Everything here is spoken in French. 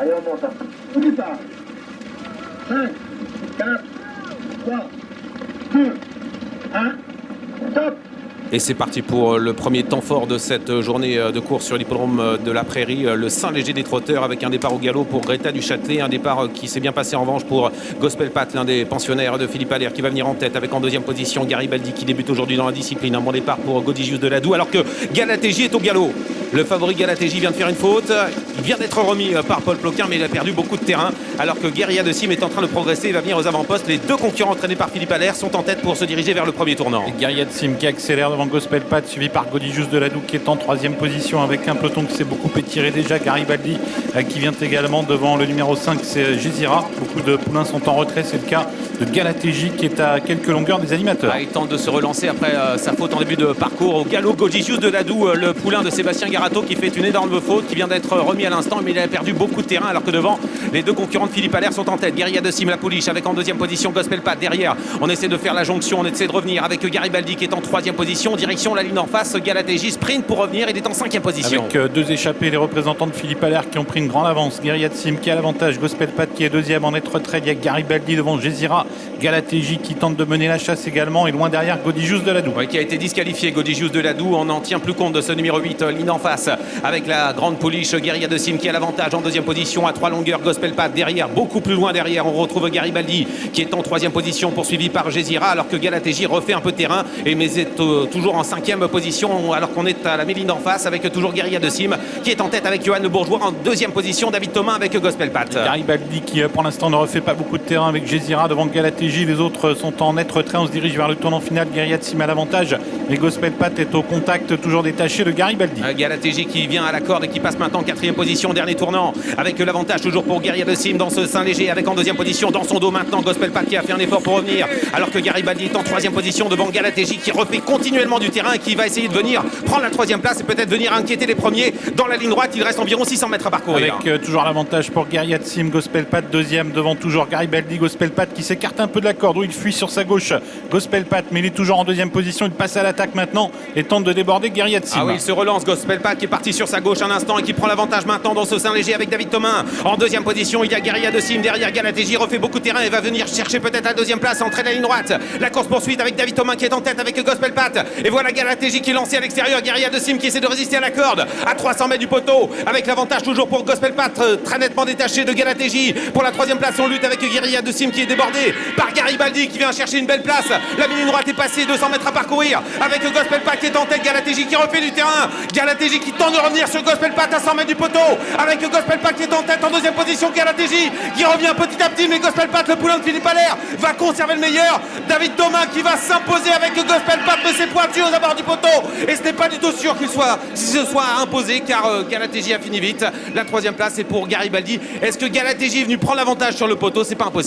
Allez, on monte. Au départ. 5, 4, 3, 2, 1, top. Et c'est parti pour le premier temps fort de cette journée de course sur l'hippodrome de la Prairie. Le Saint-Léger des trotteurs avec un départ au galop pour Greta du Châtelet. Un départ qui s'est bien passé en revanche pour Gospel Pat, l'un des pensionnaires de Philippe Allaire, qui va venir en tête avec en deuxième position Garibaldi qui débute aujourd'hui dans la discipline. Un bon départ pour Godigius de Ladoux alors que Galatéji est au galop. Le favori Galatéji vient de faire une faute. Il vient d'être remis par Paul Ploquin, mais il a perdu beaucoup de terrain. Alors que Guérilla de Sim est en train de progresser et va venir aux avant-postes. Les deux concurrents entraînés par Philippe Allaire sont en tête pour se diriger vers le premier tournant. Guérilla de Sim qui accélère devant Gospel Pat, suivi par Godigius de Ladoux qui est en troisième position avec un peloton qui s'est beaucoup étiré déjà. Garibaldi qui vient également devant le numéro 5, c'est Gézira. Beaucoup de poulains sont en retrait. C'est le cas de Galatéji qui est à quelques longueurs des animateurs. Il tente de se relancer après sa faute en début de parcours. Au galop, Godigius de Ladoux, le poulain de Sébastien Garato qui fait une énorme faute, qui vient d'être remis à l'instant, mais il a perdu beaucoup de terrain alors que devant, les deux concurrents de Philippe Allaire sont en tête. Guérilla de Sim, la pouliche avec en deuxième position Gospel Pat. Derrière, on essaie de faire la jonction, on essaie de revenir avec Garibaldi qui est en troisième position. Direction la ligne en face, Galatéji sprint pour revenir, il est en cinquième position. Avec deux échappés, les représentants de Philippe Allaire qui ont pris une grande avance. Guérilla de Sim qui a l'avantage, Gospel Pat qui est deuxième en net retrait. Il y a Garibaldi devant Gézira, Galatéji qui tente de mener la chasse également et loin derrière Godigius de Ladoux. Qui a été disqualifié, Godigius de Ladoux. On n'en tient plus compte de ce numéro 8, ligne en face avec la grande pouliche Guérilla de Sim qui a l'avantage en deuxième position à 3 longueurs. Gospel Pat derrière, beaucoup plus loin derrière, on retrouve Garibaldi qui est en troisième position poursuivi par Gézira alors que Galatéji refait un peu de terrain mais est toujours en cinquième position alors qu'on est à la ligne en face avec toujours Guérilla de Sim qui est en tête avec Johan Le Bourgeois en deuxième position. David Thomas avec Gospel Pat. Garibaldi qui pour l'instant ne refait pas beaucoup de terrain avec Gézira devant Galatéji. Les autres sont en net retrait. On se dirige vers le tournant final. Guérilla de Sim à l'avantage mais Gospel Pat est au contact toujours détaché de Garibaldi. Galatéji qui vient à la corde et qui passe maintenant en quatrième position, dernier tournant avec l'avantage toujours pour Guérilla de Sim dans ce Saint-Léger avec en deuxième position dans son dos maintenant Gospel Pat qui a fait un effort pour revenir alors que Garibaldi est en troisième position devant Galatéji qui refait continuellement du terrain et qui va essayer de venir prendre la troisième place et peut-être venir inquiéter les premiers dans la ligne droite. Il reste environ 600 mètres à parcourir. Avec toujours l'avantage pour Guérilla de Sim, Gospel Pat deuxième devant toujours Garibaldi. Gospel Pat qui s'écarte un peu de la corde où il fuit sur sa gauche. Gospel Pat mais il est toujours en deuxième position. Il passe à l'attaque maintenant et tente de déborder Guérilla de Sim. Ah oui, il se relance. Gospel Pat qui est parti sur sa gauche un instant et qui prend l'avantage maintenant dans ce Saint-Léger avec David Thomas. En deuxième position, il y a Guérilla de Sim derrière. Galatéji refait beaucoup de terrain et va venir chercher peut-être la deuxième place, entrer la ligne droite. La course poursuite avec David Thomas qui est en tête avec Gospel Pat. Et voilà Galatéji qui est lancé à l'extérieur. Guérilla de Sim qui essaie de résister à la corde à 300 mètres du poteau avec l'avantage toujours pour Gospel Pat, très nettement détaché de Galatéji. Pour la troisième place, on lutte avec Guérilla de Sim qui est débordé par Garibaldi qui vient chercher une belle place. La ligne droite est passée, 200 mètres à parcourir avec Gospel Pat qui est en tête. Galatéji qui refait du terrain. Galatéji qui tente de revenir sur Gospel Pat à 100 mètres du poteau avec Gospel Pat qui est en tête en deuxième position. Galatéji qui revient petit à petit mais Gospel Pat, le poulain de Philippe Allaire, va conserver le meilleur. David Thomas qui va s'imposer avec Gospel Pat mais c'est pointu aux abords du poteau et ce n'est pas du tout sûr qu'il se soit imposé car Galatéji a fini vite. La troisième place est pour Garibaldi. Est-ce que Galatéji est venu prendre l'avantage sur le poteau? C'est pas impossible.